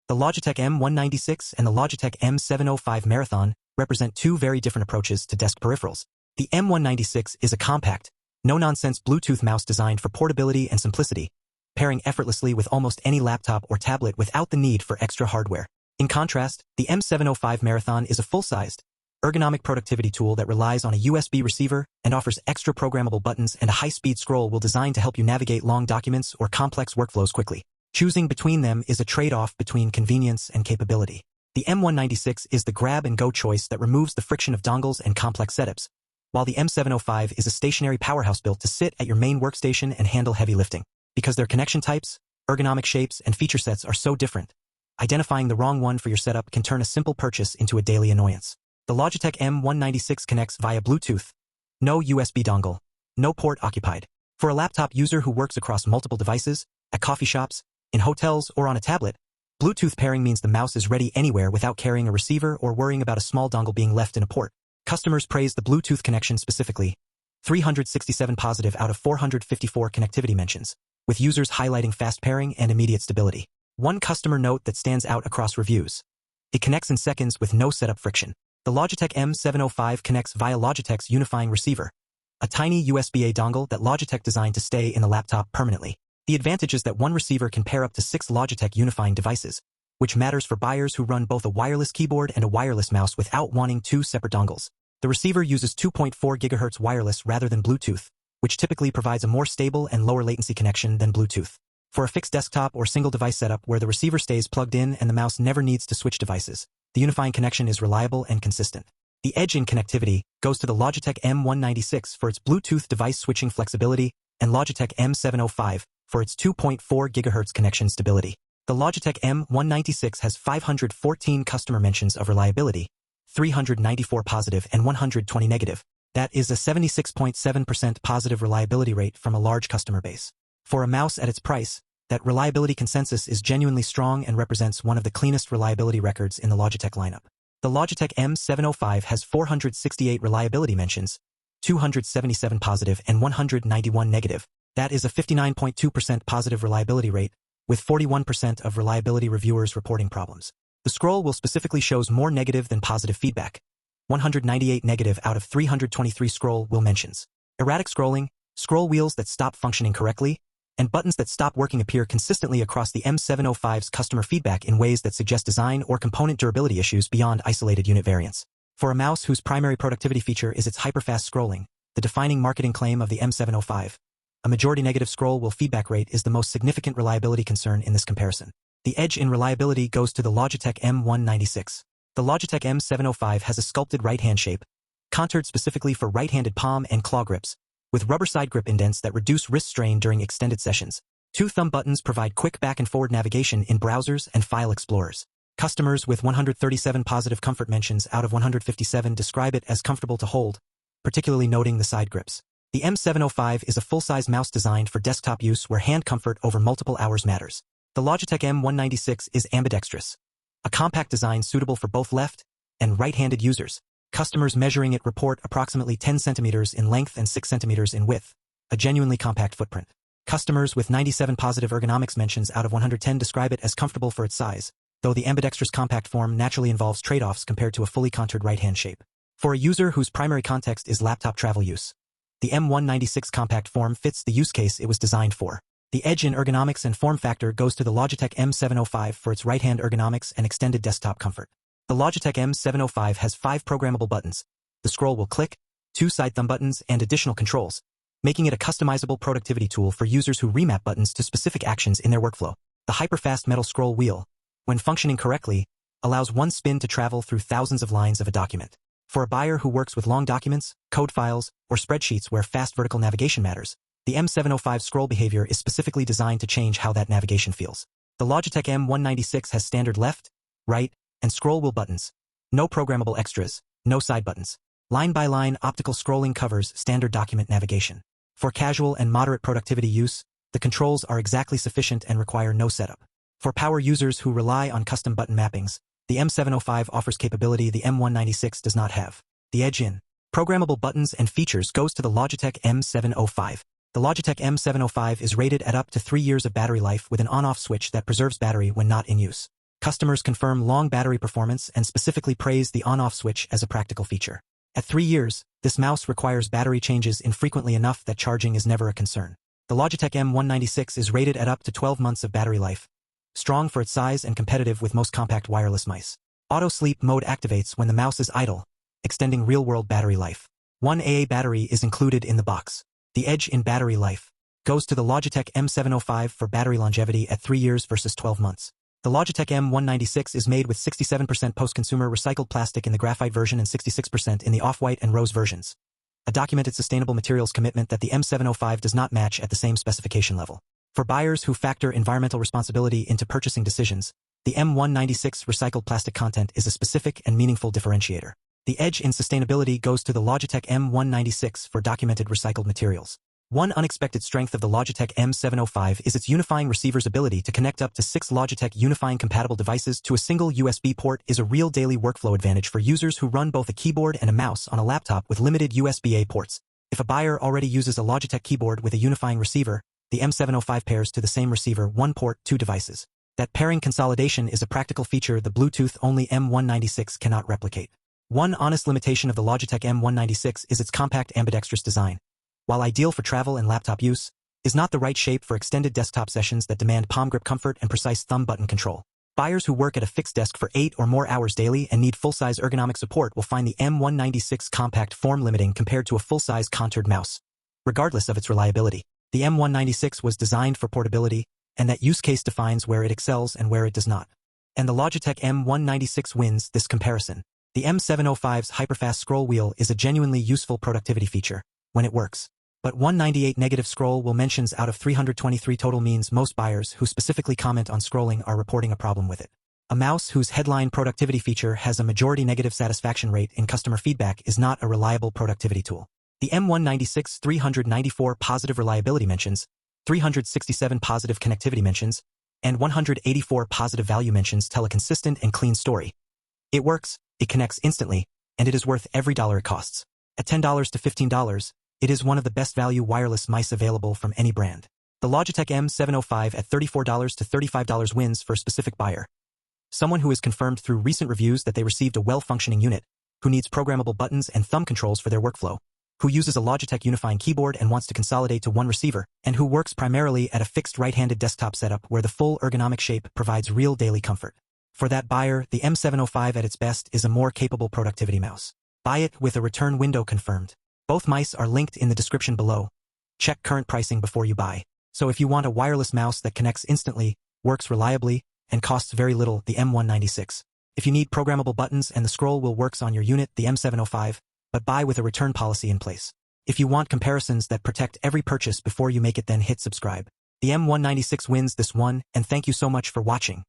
The Logitech M196 and the Logitech M705 Marathon represent two very different approaches to desk peripherals. The M196 is a compact, no-nonsense Bluetooth mouse designed for portability and simplicity, pairing effortlessly with almost any laptop or tablet without the need for extra hardware. In contrast, the M705 Marathon is a full-sized, ergonomic productivity tool that relies on a USB receiver and offers extra programmable buttons and a high-speed scroll wheel designed to help you navigate long documents or complex workflows quickly. Choosing between them is a trade-off between convenience and capability. The M196 is the grab-and-go choice that removes the friction of dongles and complex setups, while the M705 is a stationary powerhouse built to sit at your main workstation and handle heavy lifting. Because their connection types, ergonomic shapes, and feature sets are so different, identifying the wrong one for your setup can turn a simple purchase into a daily annoyance. The Logitech M196 connects via Bluetooth. No USB dongle. No port occupied. For a laptop user who works across multiple devices, at coffee shops, in hotels, or on a tablet, Bluetooth pairing means the mouse is ready anywhere without carrying a receiver or worrying about a small dongle being left in a port. Customers praise the Bluetooth connection specifically, 367 positive out of 454 connectivity mentions, with users highlighting fast pairing and immediate stability. One customer note that stands out across reviews: it connects in seconds with no setup friction. The Logitech M705 connects via Logitech's Unifying receiver, a tiny USB-A dongle that Logitech designed to stay in the laptop permanently. The advantage is that one receiver can pair up to 6 Logitech Unifying devices, which matters for buyers who run both a wireless keyboard and a wireless mouse without wanting 2 separate dongles. The receiver uses 2.4 GHz wireless rather than Bluetooth, which typically provides a more stable and lower latency connection than Bluetooth. For a fixed desktop or single device setup where the receiver stays plugged in and the mouse never needs to switch devices, the Unifying connection is reliable and consistent. The edge in connectivity goes to the Logitech M196 for its Bluetooth device switching flexibility and Logitech M705 for its 2.4 GHz connection stability. The Logitech M196 has 514 customer mentions of reliability, 394 positive and 120 negative. That is a 76.7% positive reliability rate from a large customer base. For a mouse at its price, that reliability consensus is genuinely strong and represents one of the cleanest reliability records in the Logitech lineup. The Logitech M705 has 468 reliability mentions, 277 positive and 191 negative. That is a 59.2% positive reliability rate, with 41% of reliability reviewers reporting problems. The scroll wheel specifically shows more negative than positive feedback, 198 negative out of 323 scroll wheel mentions. Erratic scrolling, scroll wheels that stop functioning correctly, and buttons that stop working appear consistently across the M705's customer feedback in ways that suggest design or component durability issues beyond isolated unit variants. For a mouse whose primary productivity feature is its hyperfast scrolling, the defining marketing claim of the M705, a majority negative scroll wheel feedback rate is the most significant reliability concern in this comparison. The edge in reliability goes to the Logitech M196. The Logitech M705 has a sculpted right-hand shape, contoured specifically for right-handed palm and claw grips, with rubber side grip indents that reduce wrist strain during extended sessions. 2 thumb buttons provide quick back and forward navigation in browsers and file explorers. Customers with 137 positive comfort mentions out of 157 describe it as comfortable to hold, particularly noting the side grips. The M705 is a full-size mouse designed for desktop use where hand comfort over multiple hours matters. The Logitech M196 is ambidextrous, a compact design suitable for both left and right-handed users. Customers measuring it report approximately 10 centimeters in length and 6 centimeters in width, a genuinely compact footprint. Customers with 97 positive ergonomics mentions out of 110 describe it as comfortable for its size, though the ambidextrous compact form naturally involves trade-offs compared to a fully contoured right-hand shape. For a user whose primary context is laptop travel use, the M196 compact form fits the use case it was designed for. The edge in ergonomics and form factor goes to the Logitech M705 for its right-hand ergonomics and extended desktop comfort. The Logitech M705 has 5 programmable buttons. The scroll will click, 2 side thumb buttons, and additional controls, making it a customizable productivity tool for users who remap buttons to specific actions in their workflow. The hyperfast metal scroll wheel, when functioning correctly, allows one spin to travel through thousands of lines of a document. For a buyer who works with long documents, code files, or spreadsheets where fast vertical navigation matters, the M705 scroll behavior is specifically designed to change how that navigation feels. The Logitech M196 has standard left, right, and scroll wheel buttons. No programmable extras, no side buttons. Line-by-line optical scrolling covers standard document navigation. For casual and moderate productivity use, the controls are exactly sufficient and require no setup. For power users who rely on custom button mappings, the M705 offers capability the M196 does not have. The edge in programmable buttons and features goes to the Logitech M705. The Logitech M705 is rated at up to 3 years of battery life with an on-off switch that preserves battery when not in use. Customers confirm long battery performance and specifically praise the on-off switch as a practical feature. At 3 years, this mouse requires battery changes infrequently enough that charging is never a concern. The Logitech M196 is rated at up to 12 months of battery life, strong for its size and competitive with most compact wireless mice. Auto sleep mode activates when the mouse is idle, extending real-world battery life. 1 AA battery is included in the box. The edge in battery life goes to the Logitech M705 for battery longevity at 3 years versus 12 months. The Logitech M196 is made with 67% post-consumer recycled plastic in the graphite version and 66% in the off-white and rose versions. A documented sustainable materials commitment that the M705 does not match at the same specification level. For buyers who factor environmental responsibility into purchasing decisions, the M196 recycled plastic content is a specific and meaningful differentiator. The edge in sustainability goes to the Logitech M196 for documented recycled materials. One unexpected strength of the Logitech M705 is its unifying receiver's ability to connect up to 6 Logitech Unifying compatible devices to a single USB port is a real daily workflow advantage for users who run both a keyboard and a mouse on a laptop with limited USB-A ports. If a buyer already uses a Logitech keyboard with a unifying receiver, the M705 pairs to the same receiver 1 port, 2 devices. That pairing consolidation is a practical feature the Bluetooth-only M196 cannot replicate. One honest limitation of the Logitech M196 is its compact ambidextrous design. While ideal for travel and laptop use, is not the right shape for extended desktop sessions that demand palm grip comfort and precise thumb button control. Buyers who work at a fixed desk for 8 or more hours daily and need full-size ergonomic support will find the M196 compact form limiting compared to a full-size contoured mouse. Regardless of its reliability, the M196 was designed for portability, and that use case defines where it excels and where it does not. And the Logitech M196 wins this comparison. The M705's hyperfast scroll wheel is a genuinely useful productivity feature when it works. But 198 negative scroll will mentions out of 323 total means most buyers who specifically comment on scrolling are reporting a problem with it. A mouse whose headline productivity feature has a majority negative satisfaction rate in customer feedback is not a reliable productivity tool. The M196 394 positive reliability mentions, 367 positive connectivity mentions, and 184 positive value mentions tell a consistent and clean story. It works, it connects instantly, and it is worth every dollar it costs. At $10 to $15, it is one of the best value wireless mice available from any brand. The Logitech M705 at $34 to $35 wins for a specific buyer. Someone who has confirmed through recent reviews that they received a well-functioning unit, who needs programmable buttons and thumb controls for their workflow, who uses a Logitech Unifying keyboard and wants to consolidate to one receiver, and who works primarily at a fixed right-handed desktop setup where the full ergonomic shape provides real daily comfort. For that buyer, the M705 at its best is a more capable productivity mouse. Buy it with a return window confirmed. Both mice are linked in the description below. Check current pricing before you buy. So if you want a wireless mouse that connects instantly, works reliably, and costs very little, the M196. If you need programmable buttons and the scroll wheel works on your unit, the M705, but buy with a return policy in place. If you want comparisons that protect every purchase before you make it, then hit subscribe. The M196 wins this one, and thank you so much for watching.